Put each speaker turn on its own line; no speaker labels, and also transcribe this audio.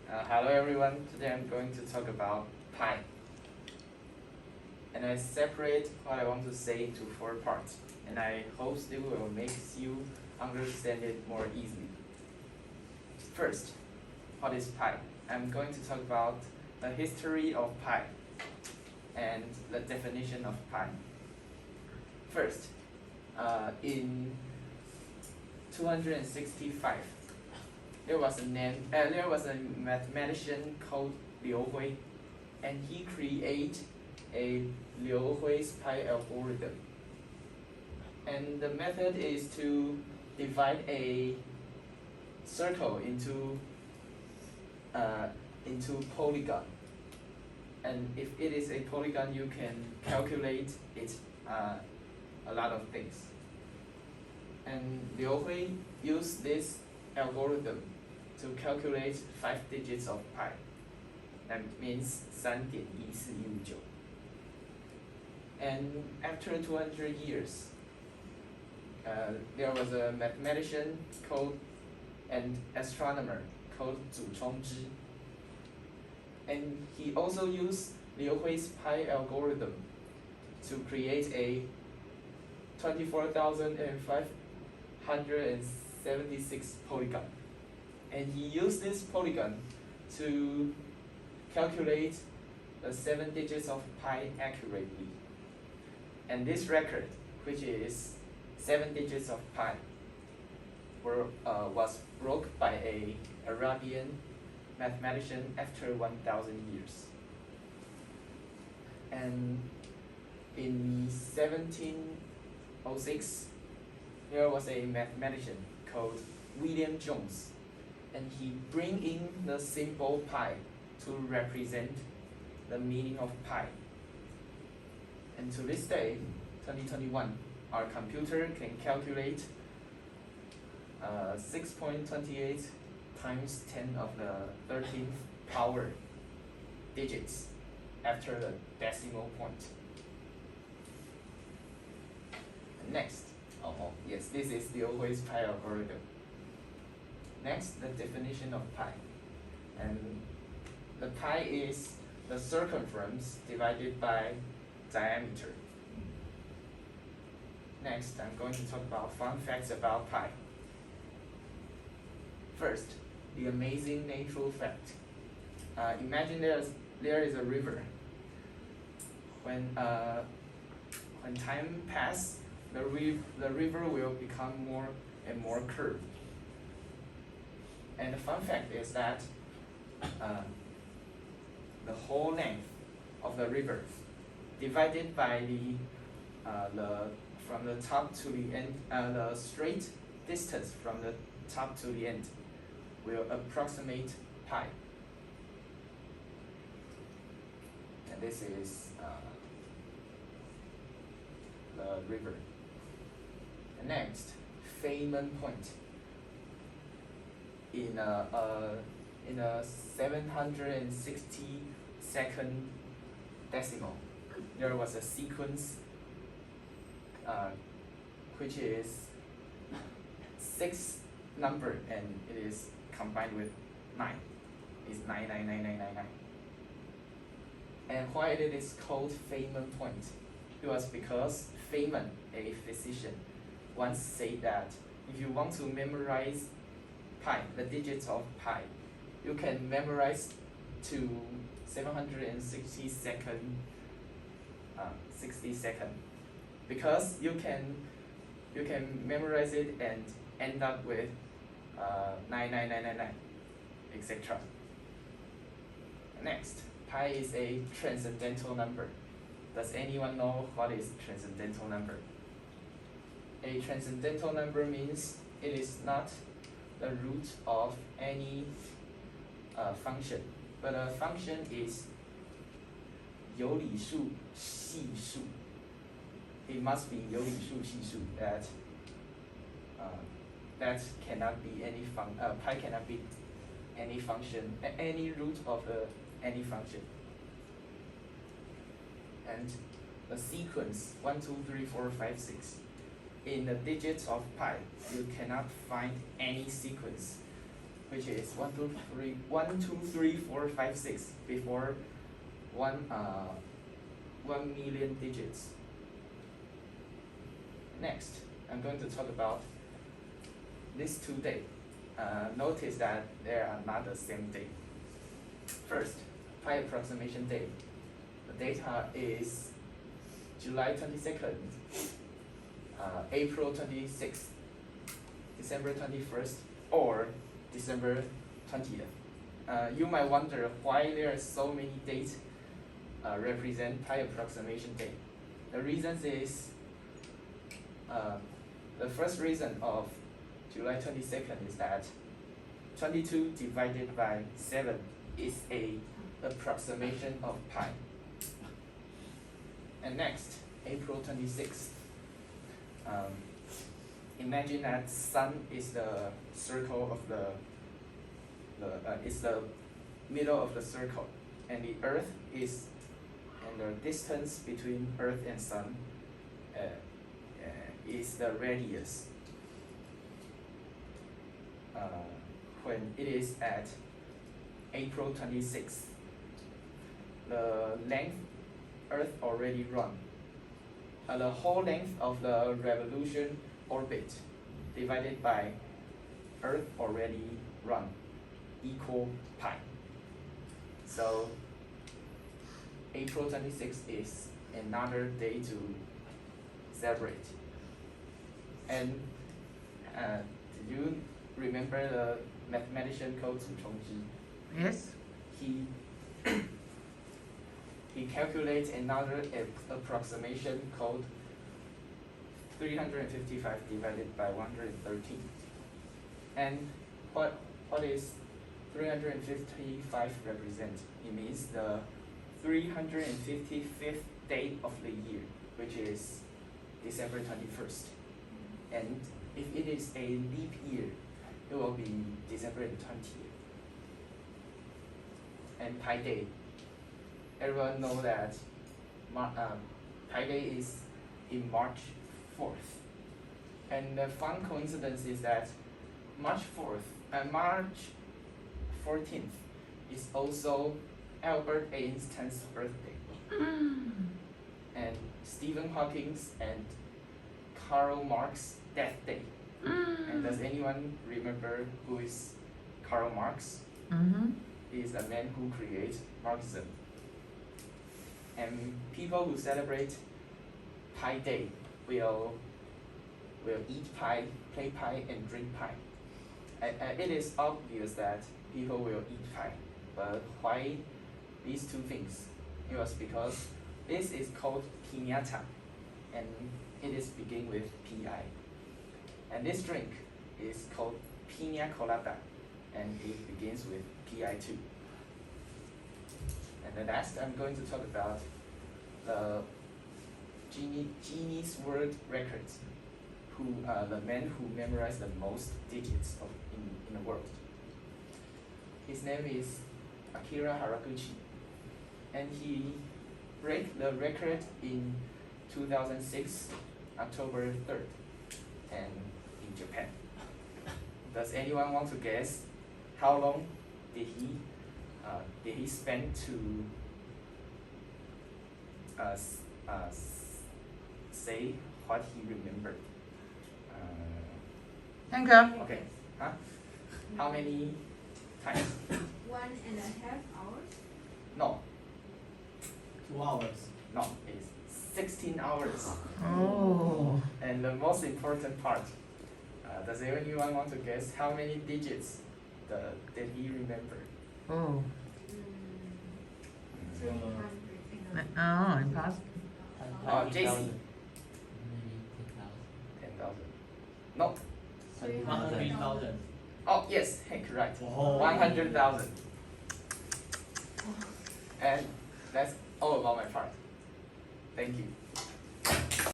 Hello everyone, today I'm going to talk about pi. And I separate what I want to say into 4 parts, and I hope it will make you understand it more easily. First, what is pi? I'm going to talk about the history of pi and the definition of pi. First, in 265, there was a mathematician called Liu Hui, and he created a Liu Hui's pi algorithm. And the method is to divide a circle into polygon. And if it is a polygon, you can calculate it a lot of things. And Liu Hui used this algorithm to calculate 5 digits of pi. That means 3.1415. And after 200 years, there was a mathematician and astronomer called Zhu Chongzhi. And he also used Liu Hui's pi algorithm to create a 24,576 polygon. And he used this polygon to calculate the 7 digits of pi accurately. And this record, which is 7 digits of pi, was broke by an Arabian mathematician after 1,000 years. And in 1706, there was a mathematician called William Jones, and he bring in the symbol pi to represent the meaning of pi. And to this day, 2021, our computer can calculate 6.28 times 10 of the 13th power digits after the decimal point. Next, yes, this is Liu Hui's pi algorithm. Next, the definition of pi. And the pi is the circumference divided by diameter. Next, I'm going to talk about fun facts about pi. First, the amazing natural fact. Imagine there is a river. When time passes, the river will become more and more curved. And the fun fact is that the whole length of the river divided by from the top to the end, the straight distance from the top to the end will approximate pi. And this is the river. And next, Feynman point. In a 762nd decimal, there was a sequence which is 6 number, and it is combined with 9. It's 99999. And why it is called Feynman point? It was because Feynman, a physician, once said that if you want to memorize pi, the digits of pi, you can memorize to 762nd 60-second, because you can memorize it and end up with 99999, etc. Next, pi is a transcendental number. Does anyone know what is transcendental number? A transcendental number means it is not the root of any function, but a function is 有理数系数. It must be 有理数系数, that cannot be any pi cannot be any function, any root of any function. And the sequence 1, 2, 3, 4, 5, 6 in the digits of pi, you cannot find any sequence which is 1, 2, 3, 4, 5, 6 before 1 million digits. Next, I'm going to talk about these 2 days. Notice that they are not the same day. First, pi approximation date. The data is July 22nd, April 26th, December 21st, or December 20th. You might wonder why there are so many dates represent pi approximation date. The reason is the first reason of July 22nd is that 22 divided by 7 is a approximation of pi. And next, April 26th. Imagine that sun is the circle of is the middle of the circle, and the earth is, and the distance between earth and sun is the radius. When it is at April 26th, the length Earth already run. The whole length of the revolution orbit divided by Earth already run equal pi. So April 26th is another day to celebrate. And do you remember the mathematician called Zu Chongzhi?
Yes.
He calculates another approximation called 355 divided by 113. And what is 355 represent? It means the 355th day of the year, which is December 21st. And if it is a leap year, it will be December 20th. And Pi Day. Everyone know that Pi Day is in March 4th. And the fun coincidence is that March 14th is also Albert Einstein's birthday. And Stephen Hawking's and Karl Marx's death day. And does anyone remember who is Karl Marx? He is the man who created Marxism. And people who celebrate Pi Day will eat pie, play pie, and drink pie. It is obvious that people will eat pie, but why these two things? It was because this is called piñata, and it is begin with Pi. And this drink is called piña colada, and it begins with Pi too. And the next, I'm going to talk about the Guinness World Records, the man who memorized the most digits in the world. His name is Akira Haraguchi, and he break the record in 2006, October 3rd, and in Japan. Does anyone want to guess how long did he spend to say what he remembered?
Thank you.
Okay. Huh? How many times?
1.5 hours?
No.
2 hours.
No. It's 16 hours.
Oh.
And the most important part. Does anyone want to guess how many digits did he remember?
Oh.
300.
Oh, impossible.
JC. 10,000. No.
100,000.
Oh yes, correct.
Wow.
100,000. And that's all about my part. Thank you.